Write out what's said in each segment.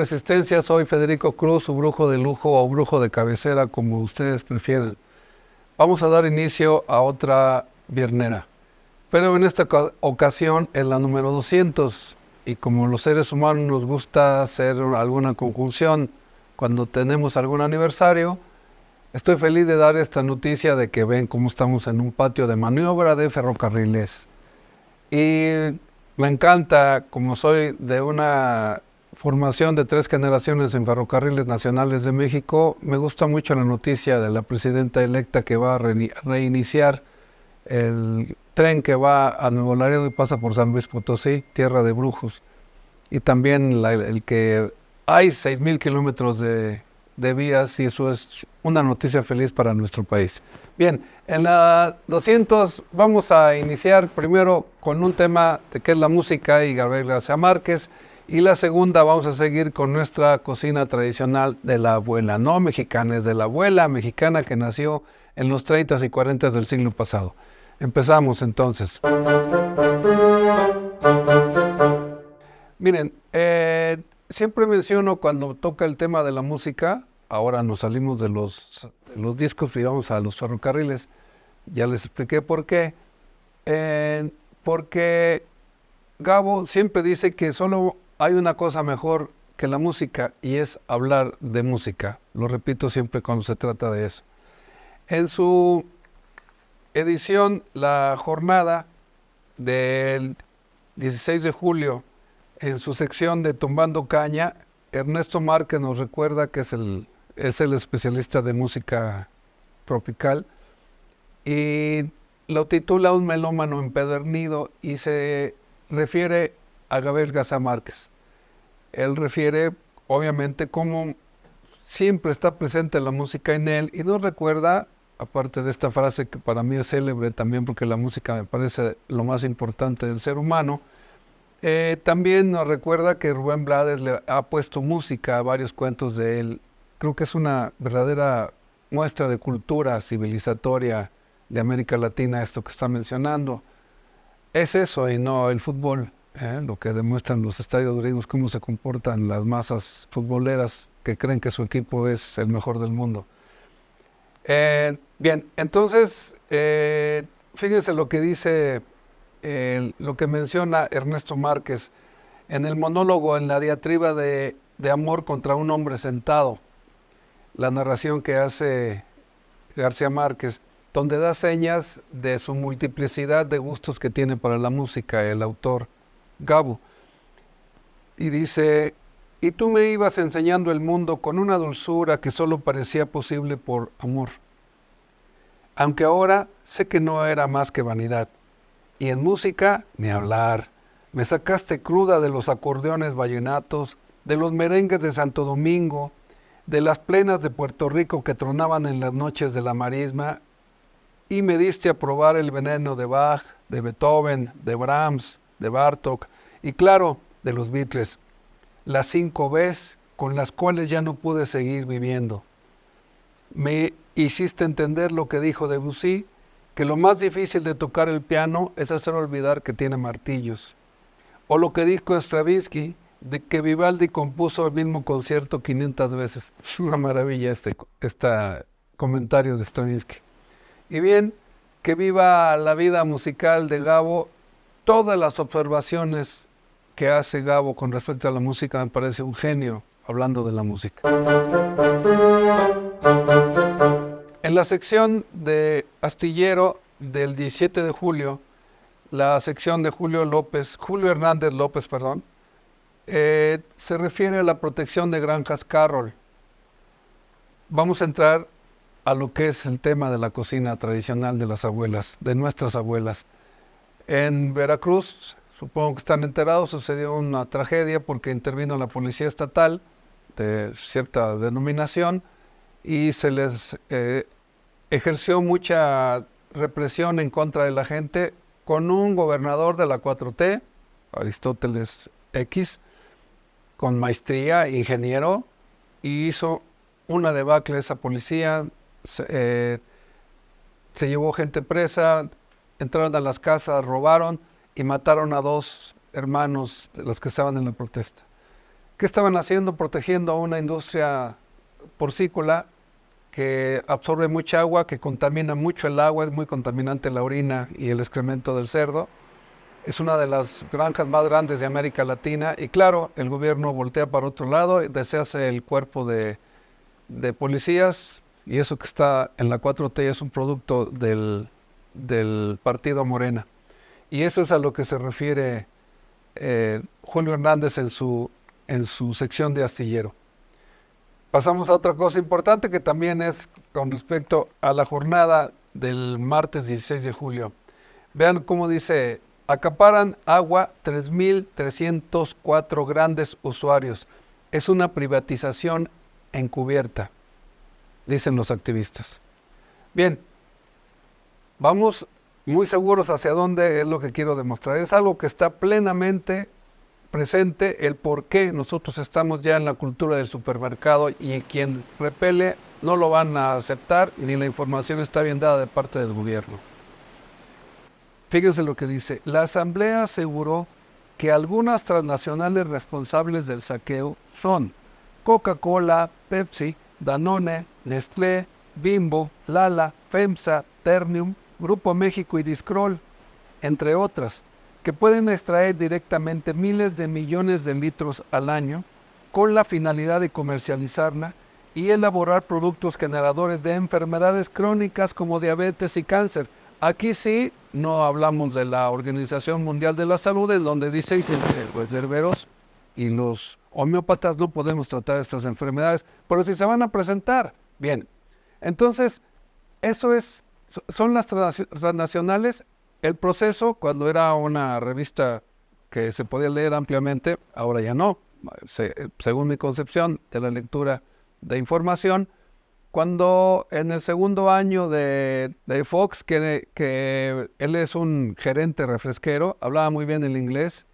Resistencia, soy Federico Cruz, su brujo de lujo o brujo de cabecera, como ustedes prefieran. Vamos a dar inicio a otra viernera, pero en esta ocasión en la número 200. Y como los seres humanos nos gusta hacer alguna conjunción cuando tenemos algún aniversario, estoy feliz de dar esta noticia de que ven cómo estamos en un patio de maniobra de ferrocarriles. Y me encanta, como soy de una formación de 3 generaciones en Ferrocarriles Nacionales de México, me gusta mucho la noticia de la presidenta electa que va a reiniciar el tren que va a Nuevo Laredo y pasa por San Luis Potosí, tierra de brujos. Y también el que hay 6,000 kilómetros de vías, y eso es una noticia feliz para nuestro país. Bien, en la 200 vamos a iniciar primero con un tema de qué es la música y Gabriel García Márquez, y la segunda vamos a seguir con nuestra cocina tradicional de la abuela, no mexicana, es de la abuela mexicana que nació en los 30s y 40s del siglo pasado. Empezamos entonces. Miren, siempre menciono cuando toca el tema de la música, ahora nos salimos de los discos y vamos a los ferrocarriles, ya les expliqué por qué, porque Gabo siempre dice que solo hay una cosa mejor que la música y es hablar de música, lo repito siempre cuando se trata de eso. En su edición, La Jornada del 16 de julio, en su sección de Tumbando Caña, Ernesto Márquez nos recuerda que es el especialista de música tropical y lo titula Un melómano empedernido y se refiere a Gabriel García Márquez. Él refiere, obviamente, cómo siempre está presente la música en él y nos recuerda, aparte de esta frase que para mí es célebre también porque la música me parece lo más importante del ser humano, también nos recuerda que Rubén Blades le ha puesto música a varios cuentos de él. Creo que es una verdadera muestra de cultura civilizatoria de América Latina esto que está mencionando. Es eso y no el fútbol, lo que demuestran los estadios gringos, cómo se comportan las masas futboleras que creen que su equipo es el mejor del mundo. Bien, entonces, fíjense lo que dice, lo que menciona Ernesto Márquez en el monólogo, en la diatriba de amor contra un hombre sentado, la narración que hace García Márquez, donde da señas de su multiplicidad de gustos que tiene para la música el autor Gabo. Y dice: y tú me ibas enseñando el mundo con una dulzura que solo parecía posible por amor. Aunque ahora sé que no era más que vanidad. Y en música, ni hablar. Me sacaste cruda de los acordeones vallenatos, de los merengues de Santo Domingo, de las plenas de Puerto Rico que tronaban en las noches de la marisma, y me diste a probar el veneno de Bach, de Beethoven, de Brahms, de Bartók, y claro, de los Beatles, las 5 Bs con las cuales ya no pude seguir viviendo. Me hiciste entender lo que dijo Debussy, que lo más difícil de tocar el piano es hacer olvidar que tiene martillos. O lo que dijo Stravinsky, de que Vivaldi compuso el mismo concierto 500 veces. Es una maravilla este comentario de Stravinsky. Y bien, que viva la vida musical de Gabo. Todas las observaciones que hace Gabo con respecto a la música me parece un genio hablando de la música. En la sección de Astillero del 17 de julio, la sección de Julio Hernández López, se refiere a la protección de granjas Carroll. Vamos a entrar a lo que es el tema de la cocina tradicional de las abuelas, de nuestras abuelas. En Veracruz, supongo que están enterados, sucedió una tragedia porque intervino la policía estatal de cierta denominación y se les ejerció mucha represión en contra de la gente con un gobernador de la 4T, Aristóteles X, con maestría, ingeniero, y hizo una debacle esa policía. Se llevó gente presa, entraron a las casas, robaron y mataron a 2 hermanos de los que estaban en la protesta. ¿Qué estaban haciendo? Protegiendo a una industria porcícola que absorbe mucha agua, que contamina mucho el agua, es muy contaminante la orina y el excremento del cerdo. Es una de las granjas más grandes de América Latina y claro, el gobierno voltea para otro lado y deshace el cuerpo de policías y eso que está en la 4T es un producto del partido Morena. Y eso es a lo que se refiere Julio Hernández en su sección de astillero. Pasamos a otra cosa importante que también es con respecto a la jornada del martes 16 de julio. Vean cómo dice, acaparan agua 3.304 grandes usuarios. Es una privatización encubierta, dicen los activistas. Bien, vamos muy seguros hacia dónde es lo que quiero demostrar. Es algo que está plenamente presente, el por qué nosotros estamos ya en la cultura del supermercado y quien repele no lo van a aceptar y ni la información está bien dada de parte del gobierno. Fíjense lo que dice. La Asamblea aseguró que algunas transnacionales responsables del saqueo son Coca-Cola, Pepsi, Danone, Nestlé, Bimbo, Lala, FEMSA, Ternium, Grupo México y Discrol, entre otras, que pueden extraer directamente miles de millones de litros al año con la finalidad de comercializarla y elaborar productos generadores de enfermedades crónicas como diabetes y cáncer. Aquí sí no hablamos de la Organización Mundial de la Salud, en donde dice que los herberos y los homeópatas no podemos tratar estas enfermedades, pero si se van a presentar, bien. Entonces, son las transnacionales. El proceso, cuando era una revista que se podía leer ampliamente, ahora ya no, según mi concepción de la lectura de información, cuando en el segundo año de Fox, que él es un gerente refresquero, hablaba muy bien el inglés,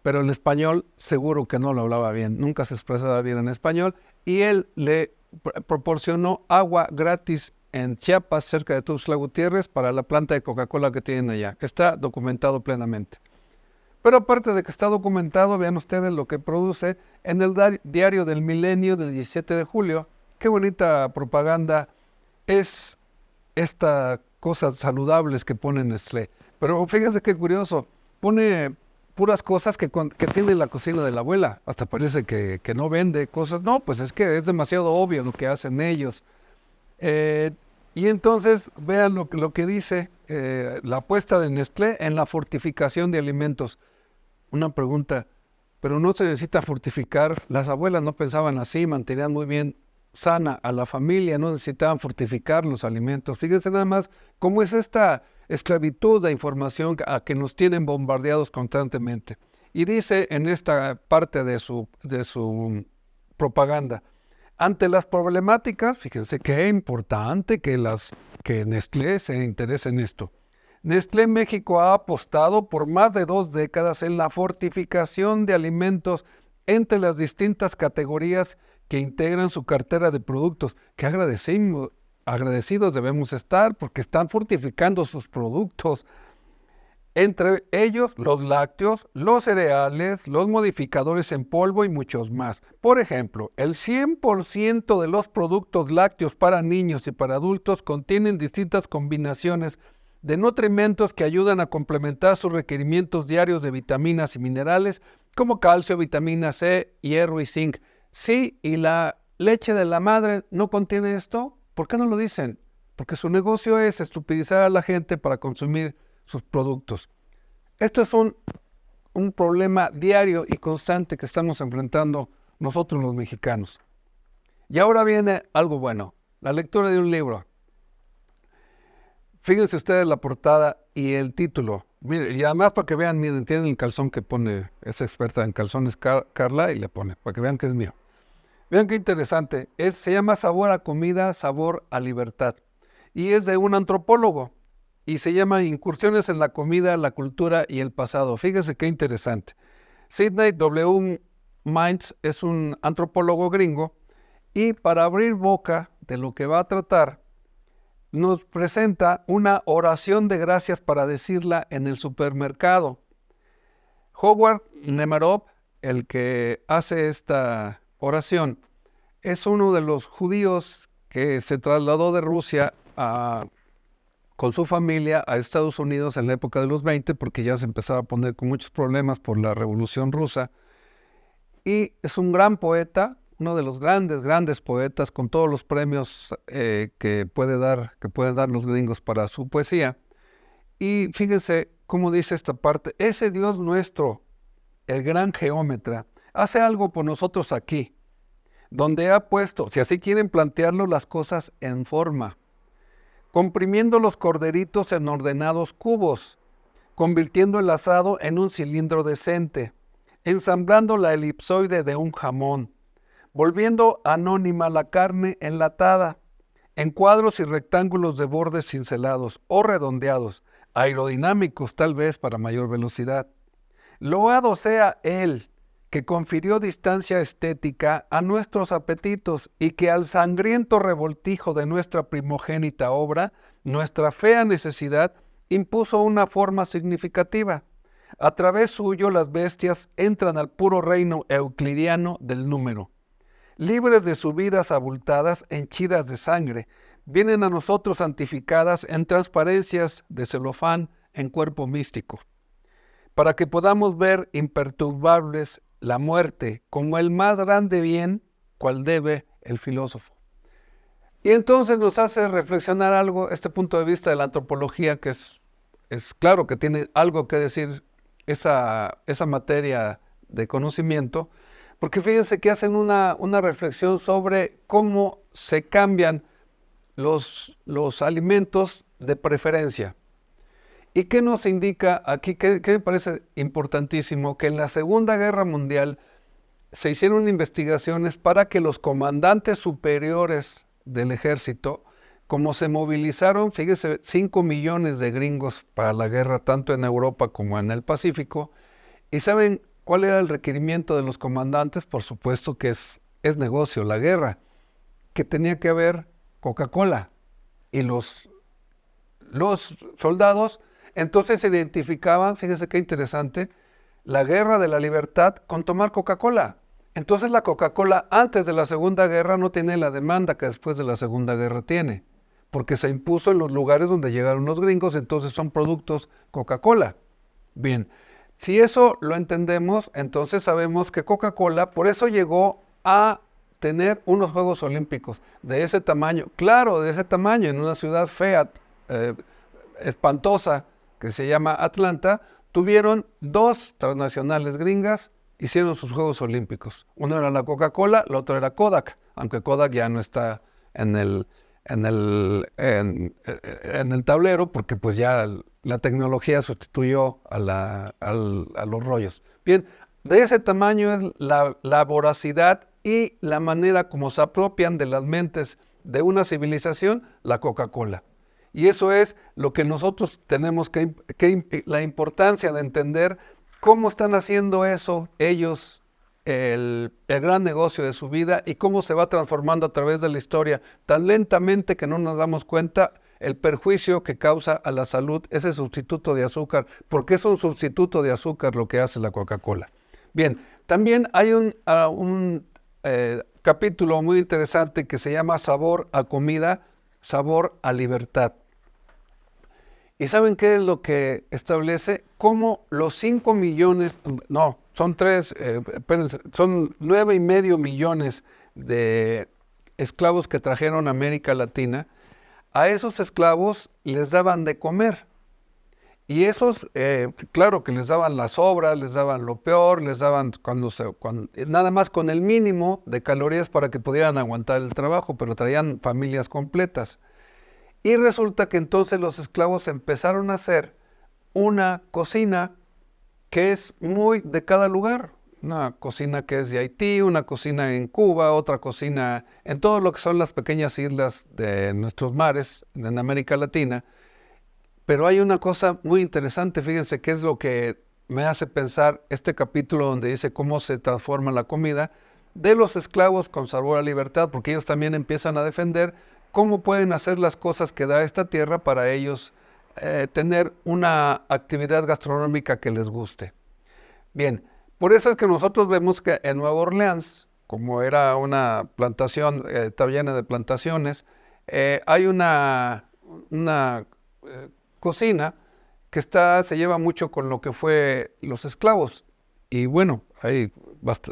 pero el español seguro que no lo hablaba bien, nunca se expresaba bien en español, y él le proporcionó agua gratis en Chiapas, cerca de Tuxtla Gutiérrez, para la planta de Coca-Cola que tienen allá, que está documentado plenamente. Pero aparte de que está documentado, vean ustedes lo que produce en el diario del Milenio del 17 de julio. Qué bonita propaganda es esta cosas saludables que pone Nestlé. Pero fíjense qué curioso, pone puras cosas que tiene la cocina de la abuela. Hasta parece que no vende cosas. No, pues es que es demasiado obvio lo que hacen ellos. Y entonces vean lo que dice la apuesta de Nestlé en la fortificación de alimentos. Una pregunta, pero no se necesita fortificar. Las abuelas no pensaban así, mantenían muy bien sana a la familia, no necesitaban fortificar los alimentos. Fíjense nada más cómo es esta esclavitud de información a que nos tienen bombardeados constantemente. Y dice en esta parte de su propaganda, ante las problemáticas, fíjense qué importante que Nestlé se interese en esto. Nestlé México ha apostado por más de 2 décadas en la fortificación de alimentos entre las distintas categorías que integran su cartera de productos. Qué agradecidos debemos estar porque están fortificando sus productos. Entre ellos, los lácteos, los cereales, los modificadores en polvo y muchos más. Por ejemplo, el 100% de los productos lácteos para niños y para adultos contienen distintas combinaciones de nutrimentos que ayudan a complementar sus requerimientos diarios de vitaminas y minerales como calcio, vitamina C, hierro y zinc. Sí, ¿y la leche de la madre no contiene esto? ¿Por qué no lo dicen? Porque su negocio es estupidizar a la gente para consumir sus productos. Esto es un problema diario y constante que estamos enfrentando nosotros los mexicanos. Y ahora viene algo bueno, la lectura de un libro. Fíjense ustedes la portada y el título. Miren, y además para que vean, miren, tienen el calzón que pone, es experta en calzones Carla y le pone, para que vean que es mío. Vean qué interesante, se llama Sabor a Comida, Sabor a Libertad. Y es de un antropólogo. Y se llama Incursiones en la comida, la cultura y el pasado. Fíjese qué interesante. Sidney W. Mintz es un antropólogo gringo y para abrir boca de lo que va a tratar, nos presenta una oración de gracias para decirla en el supermercado. Howard Nemerov el que hace esta oración, es uno de los judíos que se trasladó de Rusia con su familia a Estados Unidos en la época de los 20, porque ya se empezaba a poner con muchos problemas por la Revolución Rusa. Y es un gran poeta, uno de los grandes poetas, con todos los premios que pueden dar los gringos para su poesía. Y fíjense cómo dice esta parte: ese Dios nuestro, el gran geómetra, hace algo por nosotros aquí, donde ha puesto, si así quieren plantearlo, las cosas en forma, comprimiendo los corderitos en ordenados cubos, convirtiendo el asado en un cilindro decente, ensamblando la elipsoide de un jamón, volviendo anónima la carne enlatada, en cuadros y rectángulos de bordes cincelados o redondeados, aerodinámicos tal vez para mayor velocidad. Loado sea Él, que confirió distancia estética a nuestros apetitos y que al sangriento revoltijo de nuestra primogénita obra, nuestra fea necesidad, impuso una forma significativa. A través suyo las bestias entran al puro reino euclidiano del número. Libres de subidas abultadas, henchidas de sangre, vienen a nosotros santificadas en transparencias de celofán en cuerpo místico, para que podamos ver imperturbables la muerte como el más grande bien, cual debe el filósofo. Y entonces nos hace reflexionar algo, este punto de vista de la antropología, que es claro que tiene algo que decir esa materia de conocimiento, porque fíjense que hacen una reflexión sobre cómo se cambian los alimentos de preferencia. ¿Y qué nos indica aquí? ¿Qué me parece importantísimo? Que en la Segunda Guerra Mundial se hicieron investigaciones para que los comandantes superiores del ejército, como se movilizaron, fíjense, 5 millones de gringos para la guerra, tanto en Europa como en el Pacífico, y ¿saben cuál era el requerimiento de los comandantes? Por supuesto que es negocio, la guerra, que tenía que haber Coca-Cola, y los soldados entonces se identificaban, fíjense qué interesante, la guerra de la libertad con tomar Coca-Cola. Entonces la Coca-Cola antes de la Segunda Guerra no tiene la demanda que después de la Segunda Guerra tiene, porque se impuso en los lugares donde llegaron los gringos, entonces son productos Coca-Cola. Bien, si eso lo entendemos, entonces sabemos que Coca-Cola por eso llegó a tener unos Juegos Olímpicos de ese tamaño, claro, de ese tamaño, en una ciudad fea, espantosa, que se llama Atlanta, tuvieron 2 transnacionales gringas, hicieron sus Juegos Olímpicos. Uno era la Coca-Cola, la otra era Kodak, aunque Kodak ya no está en el tablero, porque pues ya la tecnología sustituyó a los rollos. Bien, de ese tamaño es la voracidad y la manera como se apropian de las mentes de una civilización la Coca-Cola. Y eso es lo que nosotros tenemos la importancia de entender cómo están haciendo eso ellos, el gran negocio de su vida, y cómo se va transformando a través de la historia tan lentamente que no nos damos cuenta el perjuicio que causa a la salud ese sustituto de azúcar, porque es un sustituto de azúcar lo que hace la Coca-Cola. Bien, también hay un capítulo muy interesante que se llama Sabor a comida, sabor a libertad. ¿Y saben qué es lo que establece? Cómo los 5 millones, no, son 3, son 9,5 millones de esclavos que trajeron a América Latina. A esos esclavos les daban de comer. Y esos, claro que les daban las sobras, les daban lo peor, les daban nada más con el mínimo de calorías para que pudieran aguantar el trabajo, pero traían familias completas. Y resulta que entonces los esclavos empezaron a hacer una cocina que es muy de cada lugar. Una cocina que es de Haití, una cocina en Cuba, otra cocina en todo lo que son las pequeñas islas de nuestros mares en América Latina. Pero hay una cosa muy interesante, fíjense, que es lo que me hace pensar este capítulo donde dice cómo se transforma la comida de los esclavos con sabor a libertad, porque ellos también empiezan a defender cómo pueden hacer las cosas que da esta tierra para ellos tener una actividad gastronómica que les guste. Bien, Por eso es que nosotros vemos que en Nueva Orleans, como era una plantación, está llena de plantaciones, hay una cocina que se lleva mucho con lo que fue los esclavos. Y bueno, hay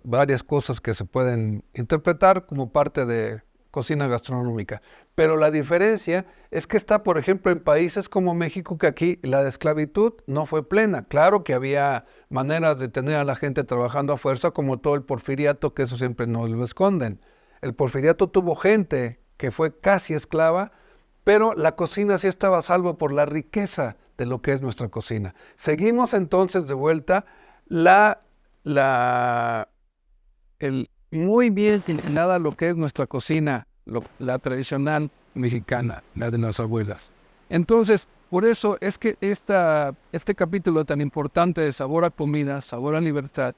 varias cosas que se pueden interpretar como parte de cocina gastronómica. Pero la diferencia es que está, por ejemplo, en países como México, que aquí la esclavitud no fue plena. Claro que había maneras de tener a la gente trabajando a fuerza, como todo el porfiriato, que eso siempre nos lo esconden. El porfiriato tuvo gente que fue casi esclava, pero la cocina sí estaba a salvo por la riqueza de lo que es nuestra cocina. Seguimos entonces de vuelta muy bien inclinada lo que es nuestra cocina, la tradicional mexicana, la de las abuelas. Entonces, por eso es que este capítulo tan importante de sabor a comida, sabor a libertad,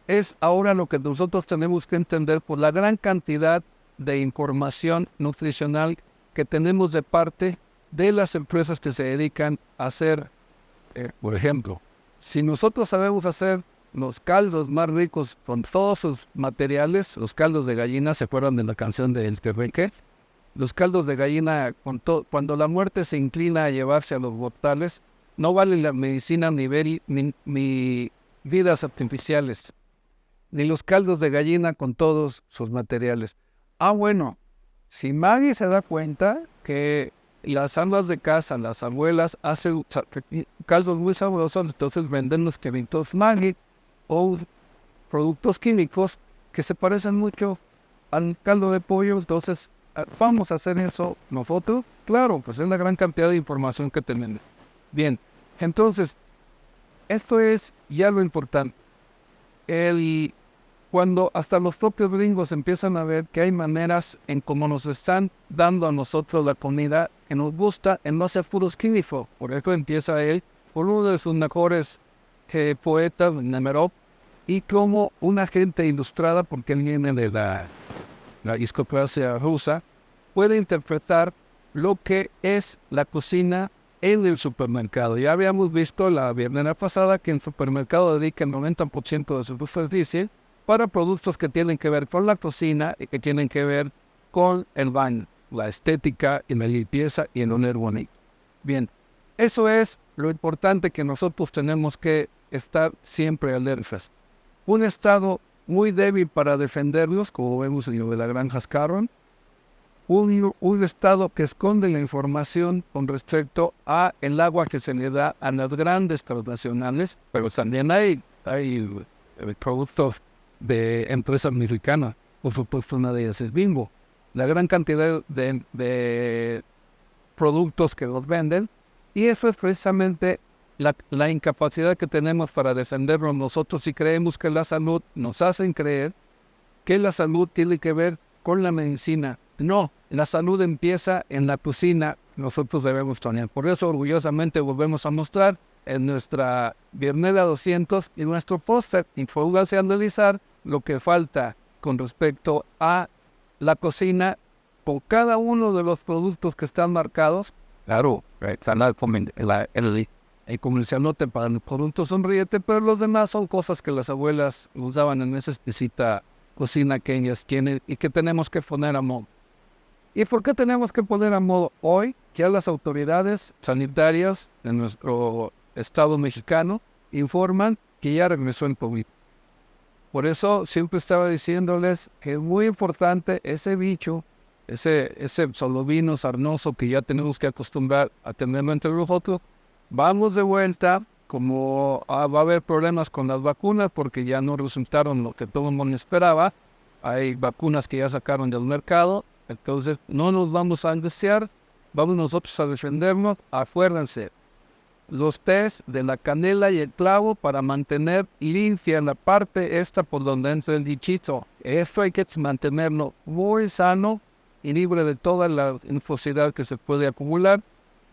es ahora lo que nosotros tenemos que entender por la gran cantidad de información nutricional que tenemos de parte de las empresas que se dedican a hacer, por ejemplo, si nosotros sabemos hacer los caldos más ricos con todos sus materiales, los caldos de gallina, ¿se acuerdan de la canción de El Terreque? Los caldos de gallina, cuando la muerte se inclina a llevarse a los mortales, no vale la medicina ni vidas artificiales, ni los caldos de gallina con todos sus materiales. Bueno, si Maggie se da cuenta que las amas de casa, las abuelas, hacen caldos muy sabrosos, entonces venden los químicos Maggie o productos químicos que se parecen mucho al caldo de pollo. Entonces, ¿vamos a hacer eso nosotros? Claro, pues es la gran cantidad de información que tenemos. Bien, entonces, esto es ya lo importante. Cuando hasta los propios gringos empiezan a ver que hay maneras en cómo nos están dando a nosotros la comida que nos gusta en no hacer puros químicos. Por eso empieza él, por uno de sus mejores poetas, Nemerov, y como una gente ilustrada, porque él viene de la aristocracia rusa, puede interpretar lo que es la cocina en el supermercado. Ya habíamos visto la viernes pasada que el supermercado dedica el 90% de su superficie para productos que tienen que ver con la cocina y que tienen que ver con el baño, la estética y la limpieza y el oler bonito. Bien, eso es lo importante que nosotros tenemos que estar siempre alertas. Un estado muy débil para defenderlos, como vemos en lo de la granja Scarron, un estado que esconde la información con respecto a el agua que se le da a las grandes transnacionales, pero también hay productos de empresas mexicanas. Por supuesto, una de ellas es Bimbo. La gran cantidad de productos que nos venden, y eso es precisamente la incapacidad que tenemos para defendernos nosotros si creemos que la salud, nos hacen creer que la salud tiene que ver con la medicina. No, la salud empieza en la cocina, nosotros debemos tener. Por eso orgullosamente volvemos a mostrar en nuestra Biernera 200 y nuestro póster, y pónganse a analizar lo que falta con respecto a la cocina por cada uno de los productos que están marcados. Claro, el comercialote para el producto sonríete, pero los demás son cosas que las abuelas usaban en esa exquisita cocina que ellas tienen y que tenemos que poner a modo. ¿Y por qué tenemos que poner a modo hoy? Ya las autoridades sanitarias de nuestro estado mexicano informan que ya regresó el COVID. Por eso siempre estaba diciéndoles que es muy importante ese bicho, ese solovino sarnoso que ya tenemos que acostumbrar a tenerlo entre nosotros. Vamos de vuelta, como va a haber problemas con las vacunas porque ya no resultaron lo que todo el mundo esperaba. Hay vacunas que ya sacaron del mercado, entonces no nos vamos a angustiar, vamos nosotros a defendernos. Acuérdense, los tés de la canela y el clavo para mantener limpia la parte esta por donde entra el bichito. Eso hay que mantenerlo muy sano y libre de toda la infosidad que se puede acumular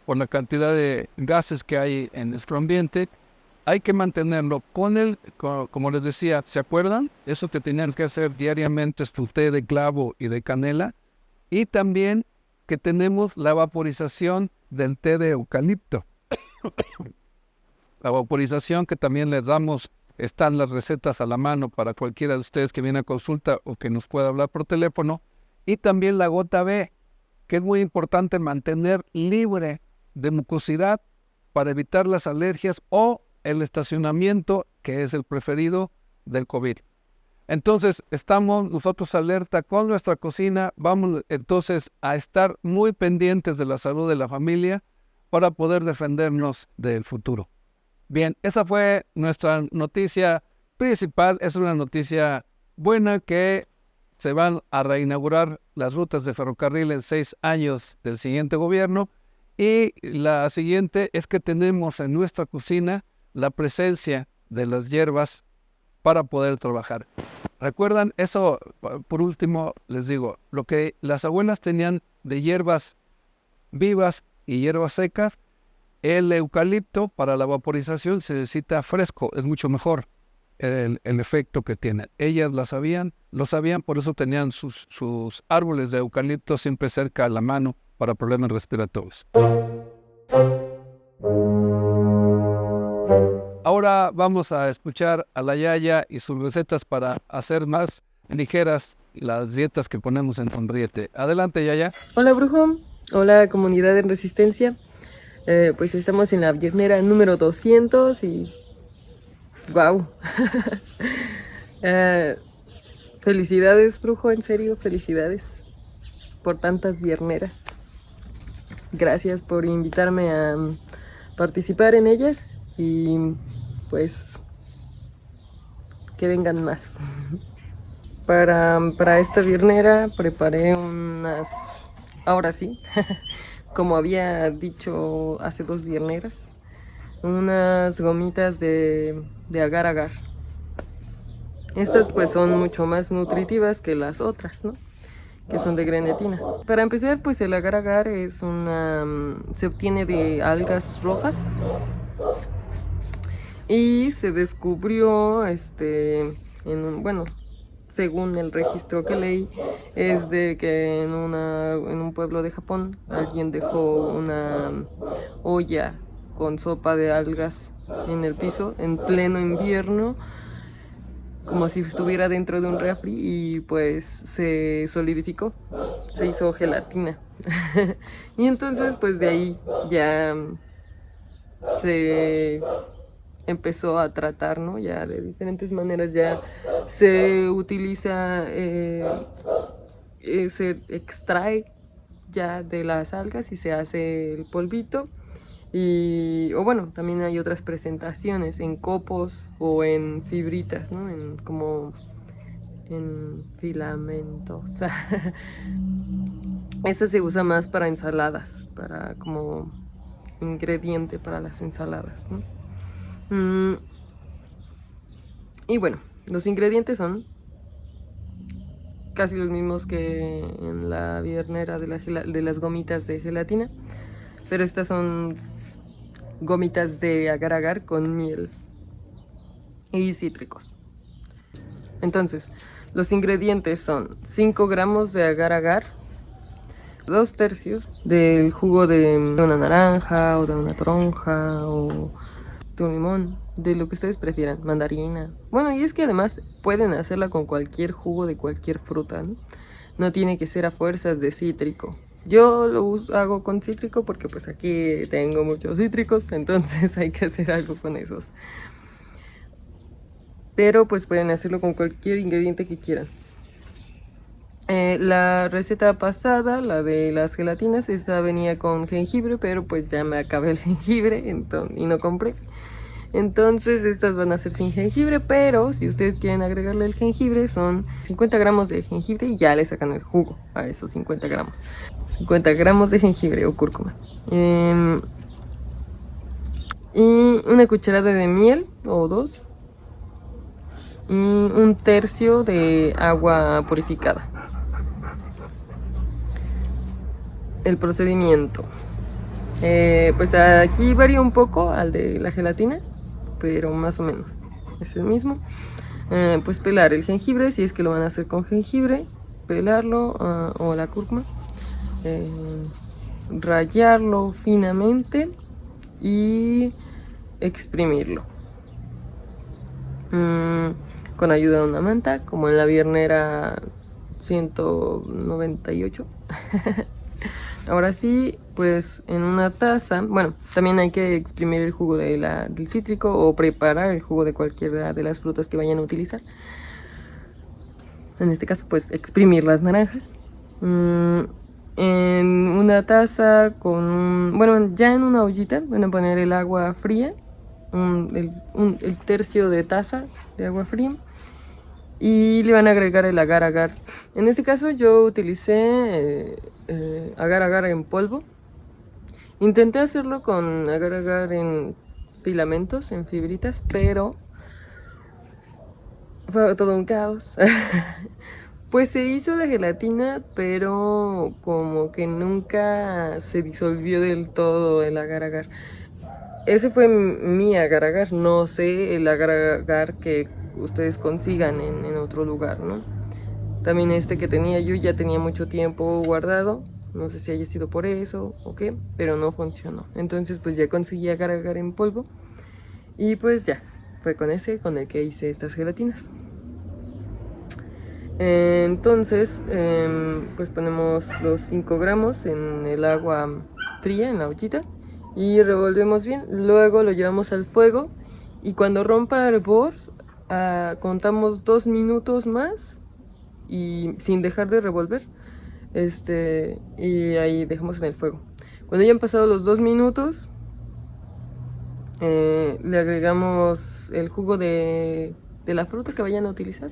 por la cantidad de gases que hay en nuestro ambiente. Hay que mantenerlo como les decía, ¿se acuerdan? Eso que tenían que hacer diariamente es tu té de clavo y de canela. Y también que tenemos la vaporización del té de eucalipto. La vaporización que también le damos están las recetas a la mano para cualquiera de ustedes que viene a consulta o que nos pueda hablar por teléfono. Y también la gota B, que es muy importante mantener libre de mucosidad para evitar las alergias o el estacionamiento, que es el preferido del COVID. Entonces, estamos nosotros alerta con nuestra cocina. Vamos entonces a estar muy pendientes de la salud de la familia para poder defendernos del futuro. Bien, esa fue nuestra noticia principal. Es una noticia buena que se van a reinaugurar las rutas de ferrocarril en 6 años del siguiente gobierno. Y la siguiente es que tenemos en nuestra cocina la presencia de las hierbas para poder trabajar. ¿Recuerdan eso? Por último, les digo, lo que las abuelas tenían de hierbas vivas y hierbas secas, el eucalipto para la vaporización se necesita fresco, es mucho mejor el efecto que tiene. Ellas lo sabían, por eso tenían sus árboles de eucalipto siempre cerca a la mano para problemas respiratorios. Ahora vamos a escuchar a la Yaya y sus recetas para hacer más ligeras las dietas que ponemos en Sonríete. Adelante, Yaya. Hola, Brujo. Hola, comunidad en Resistencia. Pues estamos en la viernera número 200 y... ¡Wow! Felicidades, Brujo, en serio, felicidades por tantas vierneras. Gracias por invitarme a participar en ellas y pues que vengan más. Para esta viernera preparé unas, ahora sí, como había dicho hace 2 vierneras, unas gomitas de agar agar. Estas pues son mucho más nutritivas que las otras, ¿no? Que son de grenetina. Para empezar, pues el agar agar es se obtiene de algas rojas y se descubrió bueno, según el registro que leí, es de que en un pueblo de Japón alguien dejó una olla con sopa de algas en el piso en pleno invierno, como si estuviera dentro de un refri, y pues se solidificó, se hizo gelatina. Y entonces pues de ahí ya se empezó a tratar, ¿no? Ya de diferentes maneras ya se utiliza, se extrae ya de las algas y se hace el polvito. O bueno, también hay otras presentaciones en copos o en fibritas, ¿no? Como en filamentos. Esta se usa más para ensaladas, para como ingrediente para las ensaladas, ¿no? Y bueno, los ingredientes son casi los mismos que en la viernera de las gomitas de gelatina, pero estas son gomitas de agar agar con miel y cítricos. Entonces, los ingredientes son 5 gramos de agar agar, 2/3 del jugo de una naranja o de una toronja o de un limón, de lo que ustedes prefieran, mandarina. Bueno, y es que además pueden hacerla con cualquier jugo de cualquier fruta, ¿no? No tiene que ser a fuerzas de cítrico. Yo hago con cítrico porque pues aquí tengo muchos cítricos, entonces hay que hacer algo con esos. Pero pues pueden hacerlo con cualquier ingrediente que quieran. La receta pasada, la de las gelatinas, esa venía con jengibre, pero pues ya me acabé el jengibre y no compré. Entonces estas van a ser sin jengibre, pero si ustedes quieren agregarle el jengibre, son 50 gramos de jengibre y ya le sacan el jugo a esos 50 gramos. 50 gramos de jengibre o cúrcuma. Y una cucharada de miel o 2. Y 1/3 de agua purificada. El procedimiento. Pues aquí varía un poco al de la gelatina, pero más o menos es el mismo. Pues pelar el jengibre, si es que lo van a hacer con jengibre, pelarlo, o la cúrcuma, rallarlo finamente y exprimirlo. con ayuda de una manta, como en la biernera 198. Ahora sí, pues en una taza, bueno, también hay que exprimir el jugo del cítrico o preparar el jugo de cualquiera de las frutas que vayan a utilizar. En este caso, pues exprimir las naranjas. En una taza bueno, ya en una ollita van a poner el agua fría, el tercio de taza de agua fría, y le van a agregar el agar-agar. En este caso yo utilicé agar-agar en polvo. Intenté hacerlo con agar-agar en filamentos, en fibritas, pero fue todo un caos. Pues se hizo la gelatina, pero como que nunca se disolvió del todo el agar-agar. Ese fue mi agar-agar, no sé el agar-agar que ustedes consigan en otro lugar, ¿no? También este que tenía yo ya tenía mucho tiempo guardado, no sé si haya sido por eso o qué, pero no funcionó. Entonces pues ya conseguí agar-agar en polvo y pues ya, fue con ese con el que hice estas gelatinas. Entonces pues ponemos los 5 gramos en el agua fría, en la ollita, y revolvemos bien. Luego lo llevamos al fuego y cuando rompa el hervor contamos 2 minutos más y sin dejar de revolver, y ahí dejamos en el fuego. Cuando ya han pasado los 2 minutos, le agregamos el jugo de la fruta que vayan a utilizar,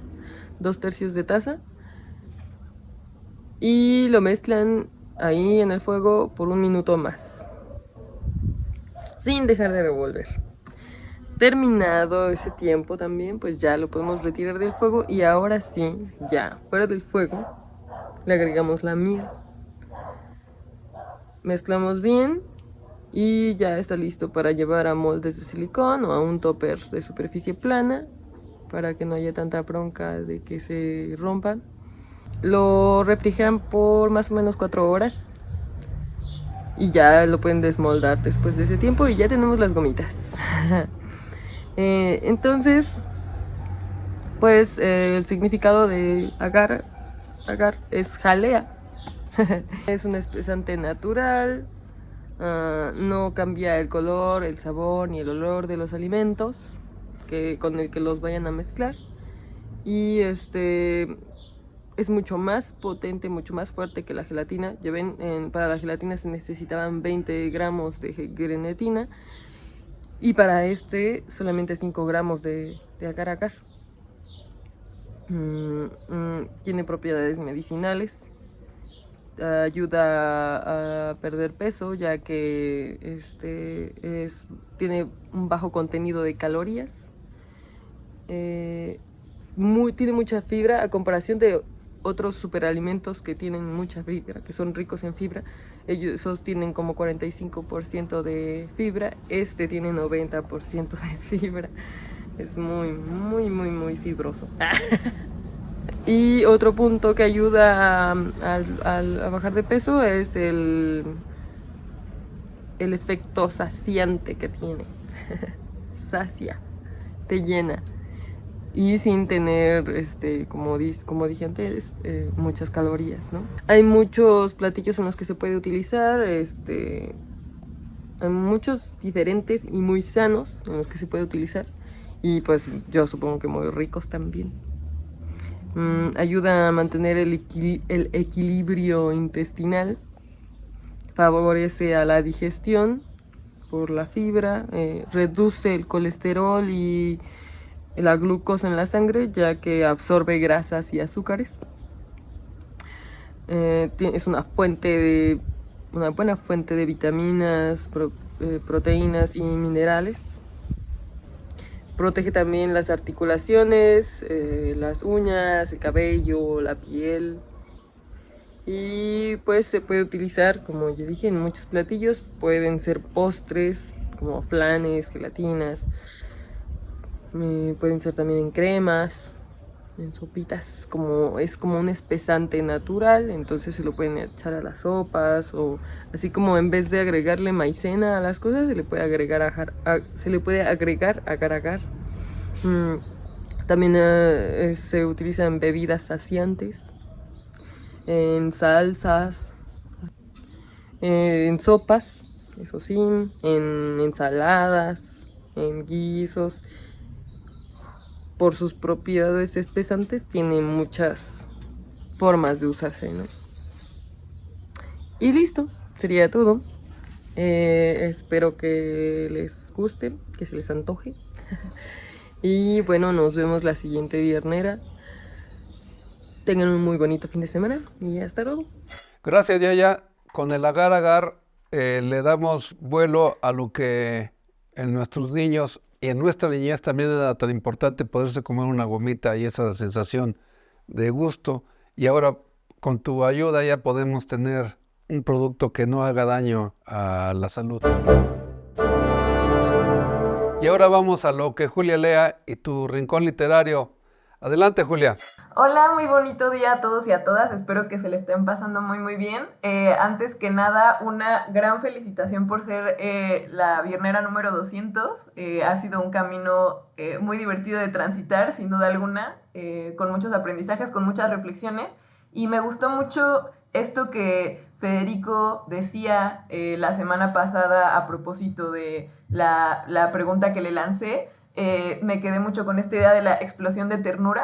2/3 de taza, y lo mezclan ahí en el fuego por 1 minuto más, sin dejar de revolver. Terminado ese tiempo también, pues ya lo podemos retirar del fuego y ahora sí, ya fuera del fuego, le agregamos la miel. Mezclamos bien y ya está listo para llevar a moldes de silicón o a un topper de superficie plana para que no haya tanta bronca de que se rompan. Lo refrigeran por más o menos 4 horas y ya lo pueden desmoldar después de ese tiempo y ya tenemos las gomitas. Entonces, pues el significado de agar es jalea. Es un espesante natural, no cambia el color, el sabor ni el olor de los alimentos con el que los vayan a mezclar, y es mucho más potente, mucho más fuerte que la gelatina. Ya ven, para la gelatina se necesitaban 20 gramos de grenetina y para solamente 5 gramos de agar-agar. Tiene propiedades medicinales, ayuda a perder peso, ya que tiene un bajo contenido de calorías, tiene mucha fibra a comparación de otros superalimentos que tienen mucha fibra, que son ricos en fibra. Esos tienen como 45% de fibra, tiene 90% de fibra. Es muy, muy, muy, muy fibroso. Y otro punto que ayuda a bajar de peso es el efecto saciante que tiene. Sacia, te llena. Y sin tener, como dije antes, muchas calorías, ¿no? Hay muchos platillos en los que se puede utilizar, hay muchos diferentes y muy sanos en los que se puede utilizar. Y pues yo supongo que muy ricos también. Ayuda a mantener el equilibrio intestinal, favorece a la digestión por la fibra, reduce el colesterol y la glucosa en la sangre, ya que absorbe grasas y azúcares. Es una buena fuente de vitaminas, proteínas y minerales. Protege también las articulaciones, las uñas, el cabello, la piel. Y pues se puede utilizar, como ya dije, en muchos platillos. Pueden ser postres, como flanes, gelatinas. Pueden ser también en cremas, en sopitas, es como un espesante natural, entonces se lo pueden echar a las sopas, o así como en vez de agregarle maicena a las cosas, se le puede agregar agar-agar. También se utiliza en bebidas saciantes, en salsas, en sopas, eso sí, en ensaladas, en guisos. Por sus propiedades espesantes tiene muchas formas de usarse, ¿no? Y listo, sería todo. Espero que les guste, que se les antoje. Y bueno, nos vemos la siguiente viernera. Tengan un muy bonito fin de semana y hasta luego. Gracias, Yaya. Con el agar agar le damos vuelo a lo que en nuestros niños y en nuestra niñez también era tan importante poderse comer una gomita y esa sensación de gusto. Y ahora con tu ayuda ya podemos tener un producto que no haga daño a la salud. Y ahora vamos a lo que Julia lea y tu rincón literario. Adelante, Julia. Hola, muy bonito día a todos y a todas. Espero que se le estén pasando muy bien. Antes que nada, una gran felicitación por ser la viernera número 200. Ha sido un camino muy divertido de transitar, sin duda alguna, con muchos aprendizajes, con muchas reflexiones. Y me gustó mucho esto que Federico decía la semana pasada a propósito de la pregunta que le lancé. Me quedé mucho con esta idea de la explosión de ternura,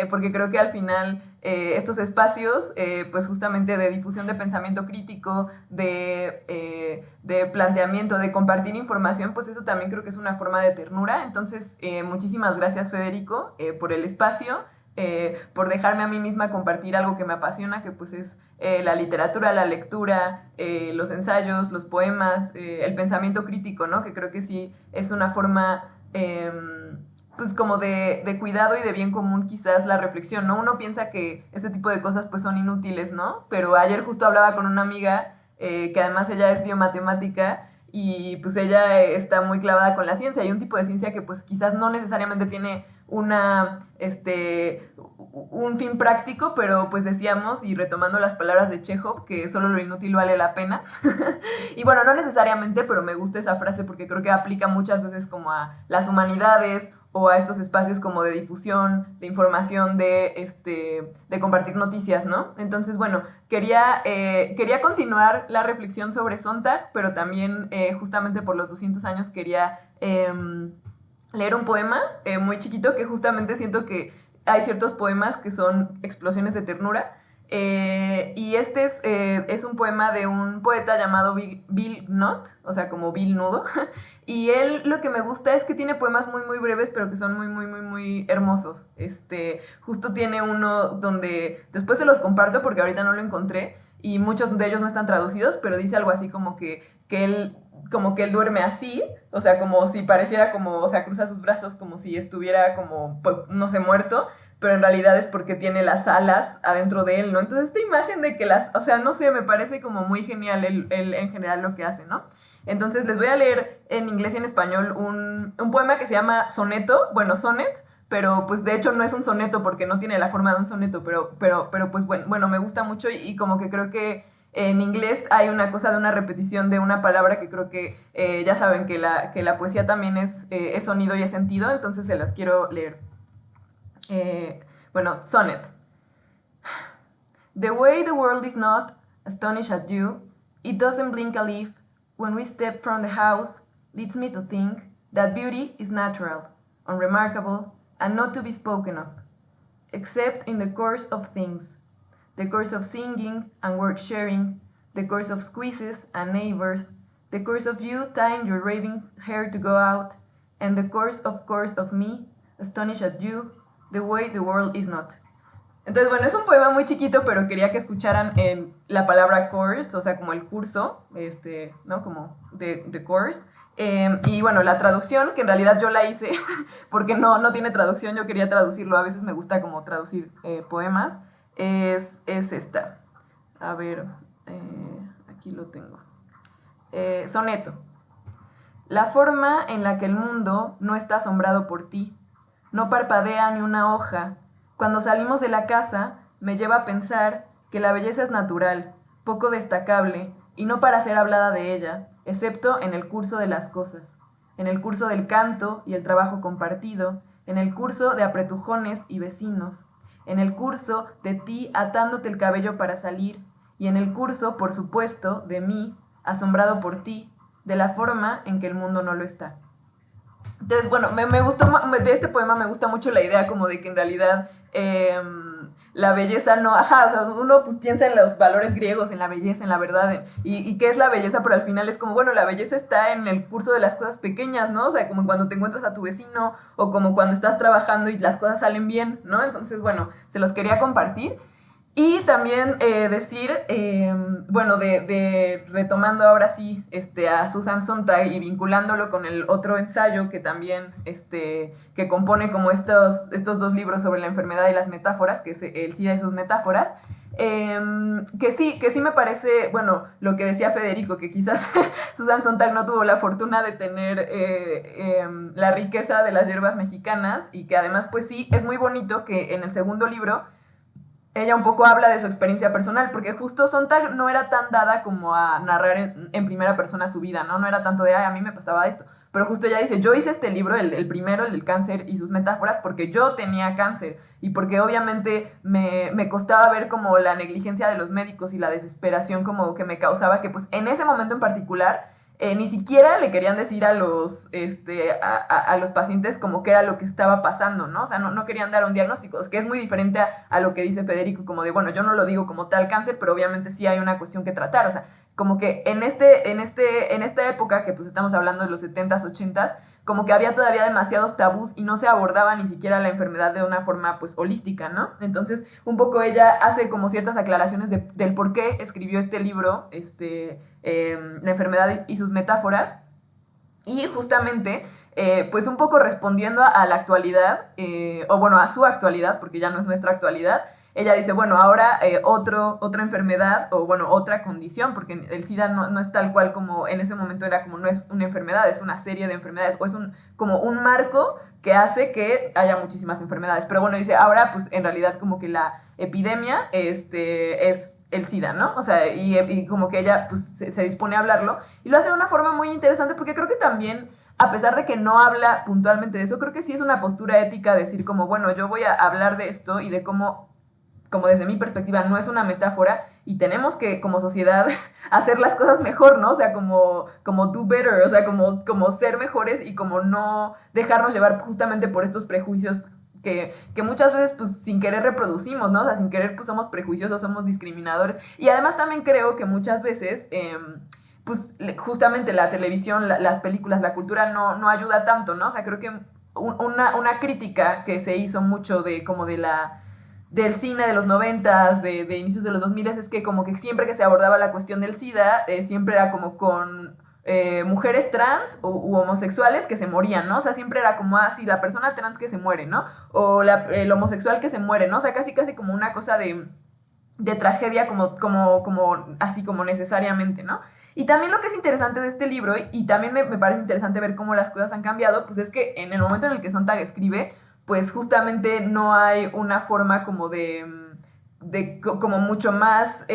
porque creo que al final estos espacios, pues justamente de difusión de pensamiento crítico, de planteamiento, de compartir información, pues eso también creo que es una forma de ternura. Entonces, muchísimas gracias, Federico, por el espacio. Por dejarme a mí misma compartir algo que me apasiona, que pues es la literatura, la lectura, los ensayos, los poemas, el pensamiento crítico, ¿no? Que creo que sí es una forma pues como de cuidado y de bien común quizás la reflexión, ¿no? Uno piensa que este tipo de cosas pues son inútiles, ¿no? Pero ayer justo hablaba con una amiga que además ella es biomatemática y pues ella está muy clavada con la ciencia. Hay un tipo de ciencia que pues quizás no necesariamente tiene un fin práctico, pero pues decíamos, y retomando las palabras de Chekhov, que solo lo inútil vale la pena. Y bueno, no necesariamente, pero me gusta esa frase porque creo que aplica muchas veces como a las humanidades o a estos espacios como de difusión, de información, de compartir noticias, ¿no? Entonces, bueno, quería continuar la reflexión sobre Sontag, pero también justamente por los 200 años quería leer un poema muy chiquito que justamente siento que hay ciertos poemas que son explosiones de ternura. Y este es un poema de un poeta llamado Bill Knott, o sea, como Bill Nudo. Y él lo que me gusta es que tiene poemas muy breves, pero que son muy hermosos. Justo tiene uno donde, después se los comparto porque ahorita no lo encontré, y muchos de ellos no están traducidos, pero dice algo así como que él duerme así, o sea, como si pareciera como, o sea, cruza sus brazos como si estuviera como, pues, no sé, muerto, pero en realidad es porque tiene las alas adentro de él, ¿no? Entonces esta imagen de que o sea, no sé, me parece como muy genial él en general lo que hace, ¿no? Entonces les voy a leer en inglés y en español un poema que se llama Soneto, bueno, Sonnet, pero pues de hecho no es un soneto porque no tiene la forma de un soneto, pero pues bueno, me gusta mucho y como que creo que en inglés hay una cosa de una repetición de una palabra que creo que ya saben que la poesía también es sonido y es sentido, entonces se las quiero leer. Bueno, Sonnet. The way the world is not astonished at you, it doesn't blink a leaf when we step from the house, leads me to think that beauty is natural, unremarkable, and not to be spoken of, except in the course of things, the course of singing and work sharing, the course of squeezes and neighbors, the course of you tying your raven hair to go out, and the course of me, astonished at you, the way the world is not. Entonces, bueno, es un poema muy chiquito, pero quería que escucharan la palabra course, o sea, como el curso, ¿no? Como the course. Y bueno, la traducción, que en realidad yo la hice, porque no tiene traducción, yo quería traducirlo, a veces me gusta como traducir poemas, es esta. A ver, aquí lo tengo. Soneto. La forma en la que el mundo no está asombrado por ti, no parpadea ni una hoja. Cuando salimos de la casa, me lleva a pensar que la belleza es natural, poco destacable, y no para ser hablada de ella, excepto en el curso de las cosas, en el curso del canto y el trabajo compartido, en el curso de apretujones y vecinos, en el curso de ti atándote el cabello para salir, y en el curso, por supuesto, de mí, asombrado por ti, de la forma en que el mundo no lo está. Entonces, bueno, me gustó, de este poema me gusta mucho la idea como de que en realidad la belleza no, o sea, uno pues piensa en los valores griegos, en la belleza, en la verdad, y qué es la belleza, pero al final es como, bueno, la belleza está en el curso de las cosas pequeñas, ¿no? O sea, como cuando te encuentras a tu vecino, o como cuando estás trabajando y las cosas salen bien, ¿no? Entonces, bueno, se los quería compartir. Y también decir, bueno, de retomando ahora sí a Susan Sontag y vinculándolo con el otro ensayo que también, que compone como estos dos libros sobre la enfermedad y las metáforas, que es El SIDA y sus metáforas, que sí me parece, bueno, lo que decía Federico, que quizás Susan Sontag no tuvo la fortuna de tener la riqueza de las hierbas mexicanas y que además, pues sí, es muy bonito que en el segundo libro ella un poco habla de su experiencia personal, porque justo Sontag no era tan dada como a narrar en primera persona su vida, ¿no? No era tanto de, ay, a mí me pasaba esto, pero justo ella dice, yo hice este libro, el primero, el del cáncer y sus metáforas, porque yo tenía cáncer y porque obviamente me costaba ver como la negligencia de los médicos y la desesperación como que me causaba que pues en ese momento en particular ni siquiera le querían decir a los pacientes como qué era lo que estaba pasando, ¿no? O sea, no querían dar un diagnóstico, que es muy diferente a lo que dice Federico, como de, bueno, yo no lo digo como tal cáncer, pero obviamente sí hay una cuestión que tratar, o sea, como que en esta época, que pues estamos hablando de los 70s, 80s, como que había todavía demasiados tabús y no se abordaba ni siquiera la enfermedad de una forma pues holística, ¿no? Entonces, un poco ella hace como ciertas aclaraciones del por qué escribió este libro, La enfermedad y sus metáforas, y justamente pues un poco respondiendo a la actualidad, o bueno, a su actualidad, porque ya no es nuestra actualidad. Ella dice, bueno, ahora otra enfermedad, o bueno, otra condición, porque el SIDA no es tal cual como en ese momento era como no es una enfermedad, es una serie de enfermedades, o es como un marco que hace que haya muchísimas enfermedades. Pero bueno, dice, ahora pues en realidad como que la epidemia es el SIDA, ¿no? O sea, y como que ella pues se dispone a hablarlo, y lo hace de una forma muy interesante, porque creo que también, a pesar de que no habla puntualmente de eso, creo que sí es una postura ética decir como, bueno, yo voy a hablar de esto y de cómo, como desde mi perspectiva, no es una metáfora y tenemos que, como sociedad, hacer las cosas mejor, ¿no? O sea, como do better, o sea, como ser mejores y como no dejarnos llevar justamente por estos prejuicios que muchas veces, pues, sin querer reproducimos, ¿no? O sea, sin querer, pues, somos prejuiciosos, somos discriminadores. Y además también creo que muchas veces, pues, justamente la televisión, las películas, la cultura no ayuda tanto, ¿no? O sea, creo que una crítica que se hizo mucho del cine de los 90s, de inicios de los 2000 es que como que siempre que se abordaba la cuestión del SIDA, siempre era como con mujeres trans u homosexuales que se morían, ¿no? O sea, siempre era como, sí, la persona trans que se muere, ¿no? O el homosexual que se muere, ¿no? O sea, casi como una cosa de tragedia así como necesariamente, ¿no? Y también lo que es interesante de este libro, y también me parece interesante ver cómo las cosas han cambiado, pues es que en el momento en el que Sontag escribe, pues justamente no hay una forma como como mucho más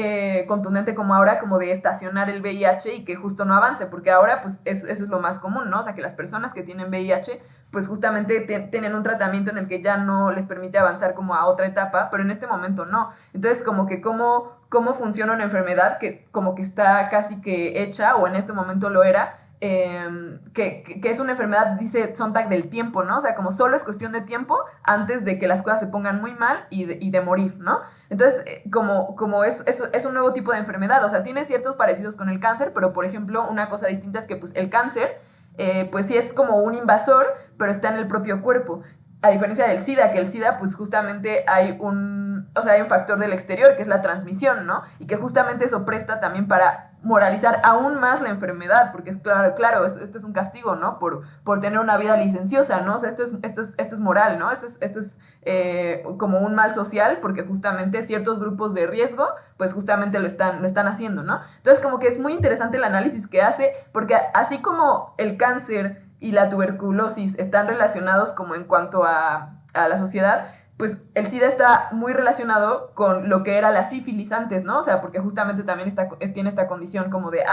contundente como ahora, como de estacionar el VIH y que justo no avance, porque ahora pues eso es lo más común, ¿no? O sea, que las personas que tienen VIH pues justamente tienen un tratamiento en el que ya no les permite avanzar como a otra etapa, pero en este momento no. Entonces como que cómo funciona una enfermedad que como que está casi que hecha, o en este momento lo era, que es una enfermedad, dice Sontag, del tiempo, ¿no? O sea, como solo es cuestión de tiempo antes de que las cosas se pongan muy mal y de morir, ¿no? Entonces, como es un nuevo tipo de enfermedad, o sea, tiene ciertos parecidos con el cáncer, pero por ejemplo, una cosa distinta es que pues el cáncer, pues sí es como un invasor, pero está en el propio cuerpo. A diferencia del SIDA, que el SIDA, pues justamente hay un factor del exterior, que es la transmisión, ¿no? Y que justamente eso presta también para moralizar aún más la enfermedad, porque es claro, esto es un castigo, ¿no? Por tener una vida licenciosa, ¿no? O sea, esto es moral, ¿no? Esto es como un mal social, porque justamente ciertos grupos de riesgo, pues justamente lo están haciendo, ¿no? Entonces, como que es muy interesante el análisis que hace, porque así como el cáncer y la tuberculosis están relacionados como en cuanto a la sociedad, pues el SIDA está muy relacionado con lo que era la sífilis antes, ¿no? O sea, porque justamente también tiene esta condición como de,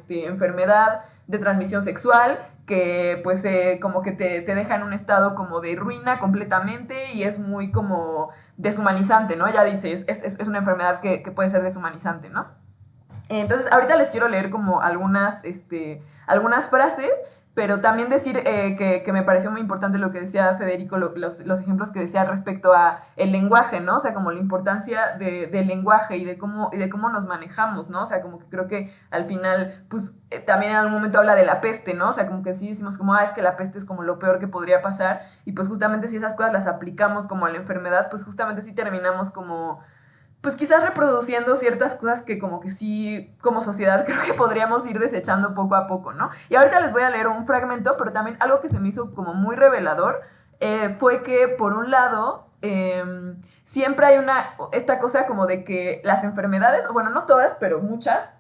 enfermedad de transmisión sexual, que pues como que te deja en un estado como de ruina completamente y es muy como deshumanizante, ¿no? Ya dice, es una enfermedad que puede ser deshumanizante, ¿no? Entonces, ahorita les quiero leer como algunas frases, pero también decir que me pareció muy importante lo que decía Federico, los ejemplos que decía respecto a el lenguaje, ¿no? O sea, como la importancia del lenguaje y de cómo nos manejamos, ¿no? O sea, como que creo que al final, pues, también en algún momento habla de la peste, ¿no? O sea, como que sí decimos como, es que la peste es como lo peor que podría pasar, y pues justamente si esas cosas las aplicamos como a la enfermedad, pues justamente sí terminamos como pues quizás reproduciendo ciertas cosas que como que sí, como sociedad, creo que podríamos ir desechando poco a poco, ¿no? Y ahorita les voy a leer un fragmento, pero también algo que se me hizo como muy revelador fue que, por un lado, siempre hay esta cosa como de que las enfermedades, o bueno, no todas, pero muchas,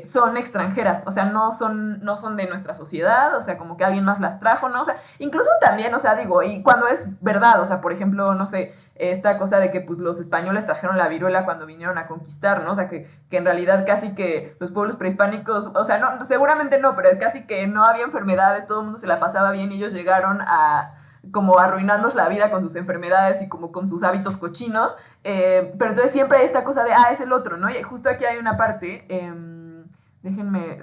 son extranjeras, o sea, no son de nuestra sociedad, o sea, como que alguien más las trajo, ¿no? O sea, incluso también, o sea, digo, y cuando es verdad, o sea, por ejemplo, no sé, esta cosa de que pues los españoles trajeron la viruela cuando vinieron a conquistar, ¿no? O sea, que en realidad casi que los pueblos prehispánicos, o sea, no, seguramente no, pero casi que no había enfermedades, todo el mundo se la pasaba bien y ellos llegaron a como arruinarnos la vida con sus enfermedades y como con sus hábitos cochinos, pero entonces siempre hay esta cosa de, es el otro, ¿no? Y justo aquí hay una parte, déjenme,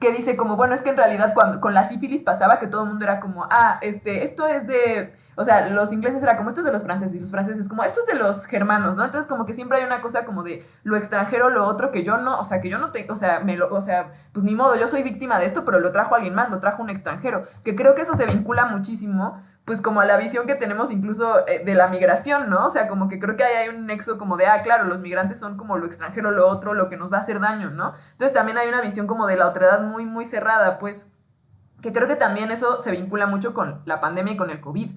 que dice como, bueno, es que en realidad con la sífilis pasaba que todo el mundo era como, esto es de... O sea, los ingleses era como, esto es de los franceses, y los franceses como, esto es de los germanos, ¿no? Entonces como que siempre hay una cosa como de lo extranjero, lo otro que yo no, o sea, que yo no tengo, pues ni modo, yo soy víctima de esto, pero lo trajo alguien más, lo trajo un extranjero, que creo que eso se vincula muchísimo, pues como a la visión que tenemos incluso de la migración, ¿no? O sea, como que creo que ahí hay un nexo como de, claro, los migrantes son como lo extranjero, lo otro, lo que nos va a hacer daño, ¿no? Entonces también hay una visión como de la otredad muy, muy cerrada, pues, que creo que también eso se vincula mucho con la pandemia y con el COVID.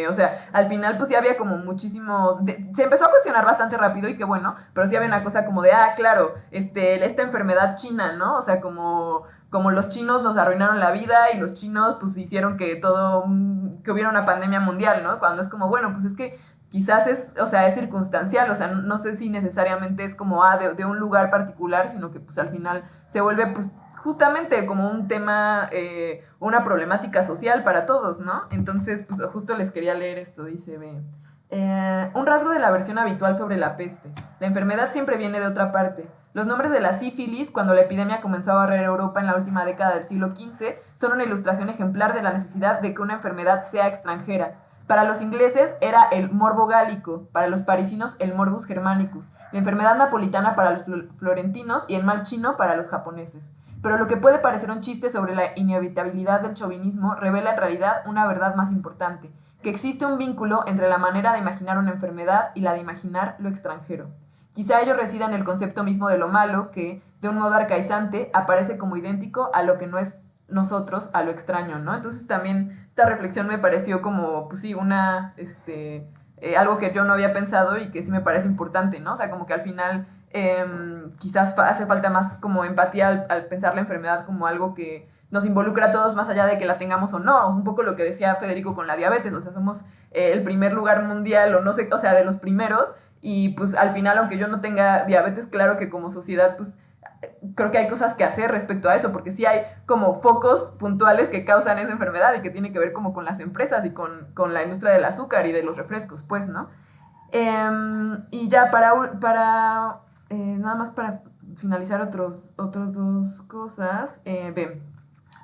O sea, al final pues sí había como muchísimos... se empezó a cuestionar bastante rápido y qué bueno, pero sí había una cosa como de, claro, esta enfermedad china, ¿no? O sea, como los chinos nos arruinaron la vida y los chinos pues hicieron que que hubiera una pandemia mundial, ¿no? Cuando es como, bueno, pues es que quizás es circunstancial, o sea, no sé si necesariamente es como, de un lugar particular, sino que pues al final se vuelve pues justamente como un tema, una problemática social para todos, ¿no? Entonces, pues justo les quería leer esto, dice, un rasgo de la versión habitual sobre la peste. La enfermedad siempre viene de otra parte. Los nombres de la sífilis, cuando la epidemia comenzó a barrer Europa en la última década del siglo XV, son una ilustración ejemplar de la necesidad de que una enfermedad sea extranjera. Para los ingleses era el morbo gálico, para los parisinos el morbus germanicus, la enfermedad napolitana para los florentinos y el mal chino para los japoneses. Pero lo que puede parecer un chiste sobre la inevitabilidad del chauvinismo revela en realidad una verdad más importante, que existe un vínculo entre la manera de imaginar una enfermedad y la de imaginar lo extranjero. Quizá ello resida en el concepto mismo de lo malo que, de un modo arcaizante, aparece como idéntico a lo que no es nosotros, a lo extraño, ¿no? Entonces también esta reflexión me pareció como, pues sí, algo que yo no había pensado y que sí me parece importante, ¿no? O sea, como que al final quizás hace falta más como empatía al pensar la enfermedad como algo que nos involucra a todos más allá de que la tengamos o no. Un poco lo que decía Federico con la diabetes, o sea, somos el primer lugar mundial o no sé, o sea, de los primeros, y pues al final, aunque yo no tenga diabetes, claro que como sociedad, pues creo que hay cosas que hacer respecto a eso, porque sí hay como focos puntuales que causan esa enfermedad y que tiene que ver como con las empresas y con la industria del azúcar y de los refrescos, pues, ¿no? Y ya nada más para finalizar otros dos cosas,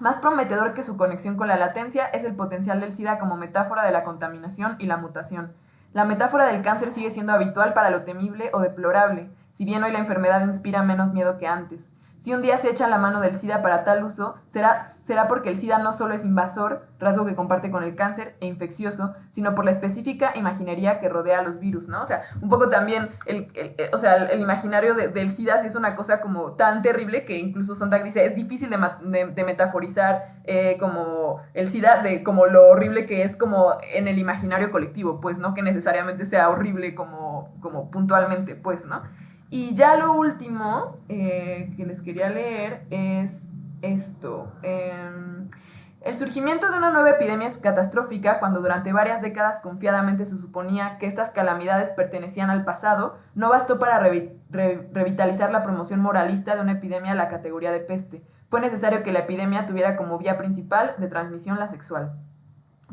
más prometedor que su conexión con la latencia es el potencial del SIDA como metáfora de la contaminación y la mutación. La metáfora del cáncer sigue siendo habitual para lo temible o deplorable, si bien hoy la enfermedad inspira menos miedo que antes. Si un día se echa la mano del SIDA para tal uso, será porque el SIDA no solo es invasor, rasgo que comparte con el cáncer, e infeccioso, sino por la específica imaginería que rodea a los virus, ¿no? O sea, un poco también, el imaginario del SIDA sí es una cosa como tan terrible que incluso Sontag dice, es difícil de metaforizar como el SIDA, de como lo horrible que es como en el imaginario colectivo, pues, ¿no? Que necesariamente sea horrible como puntualmente, pues, ¿no? Y ya lo último que les quería leer es esto. El surgimiento de una nueva epidemia es catastrófica cuando durante varias décadas confiadamente se suponía que estas calamidades pertenecían al pasado, no bastó para revitalizar la promoción moralista de una epidemia a la categoría de peste. fue necesario que la epidemia tuviera como vía principal de transmisión la sexual.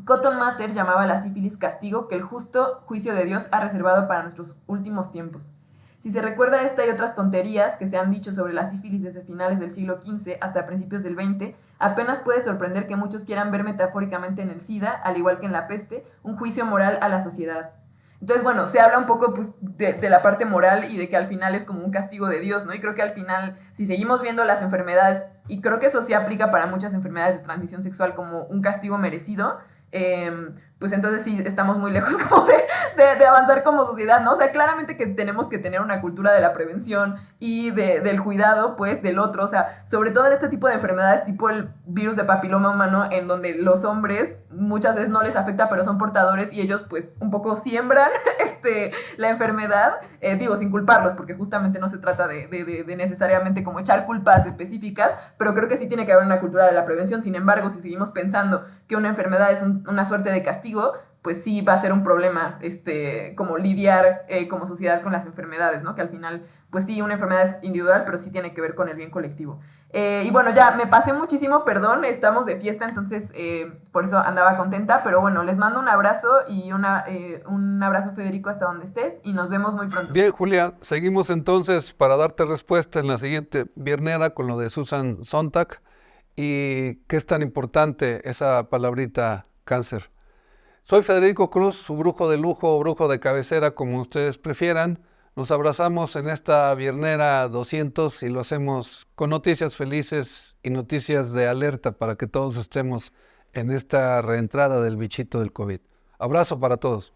Cotton Mather llamaba a la sífilis castigo que el justo juicio de Dios ha reservado para nuestros últimos tiempos. Si se recuerda esta y otras tonterías que se han dicho sobre la sífilis desde finales del siglo XV hasta principios del XX, apenas puede sorprender que muchos quieran ver metafóricamente en el SIDA, al igual que en la peste, un juicio moral a la sociedad. Entonces, bueno, se habla un poco pues, de la parte moral y de que al final es como un castigo de Dios, ¿no? Y creo que al final, si seguimos viendo las enfermedades, y creo que eso sí aplica para muchas enfermedades de transmisión sexual como un castigo merecido, pues entonces sí estamos muy lejos como de avanzar como sociedad, ¿no? O sea, claramente que tenemos que tener una cultura de la prevención y del cuidado, pues, del otro, o sea, sobre todo en este tipo de enfermedades, tipo el virus de papiloma humano, en donde los hombres muchas veces no les afecta, pero son portadores y ellos, pues, un poco siembran la enfermedad, digo, sin culparlos, porque justamente no se trata de necesariamente como echar culpas específicas, pero creo que sí tiene que haber una cultura de la prevención. Sin embargo, si seguimos pensando que una enfermedad es una suerte de castigo, pues sí va a ser un problema como lidiar como sociedad con las enfermedades, ¿no? Que al final, pues sí, una enfermedad es individual, pero sí tiene que ver con el bien colectivo. Y bueno, ya me pasé muchísimo, perdón, estamos de fiesta, entonces por eso andaba contenta, pero bueno, les mando un abrazo y un abrazo, Federico, hasta donde estés, y nos vemos muy pronto. Bien, Julia, seguimos entonces para darte respuesta en la siguiente viernera con lo de Susan Sontag y qué es tan importante esa palabrita cáncer. Soy Federico Cruz, su brujo de lujo o brujo de cabecera, como ustedes prefieran. Nos abrazamos en esta viernera 200 y lo hacemos con noticias felices y noticias de alerta para que todos estemos en esta reentrada del bichito del COVID. Abrazo para todos.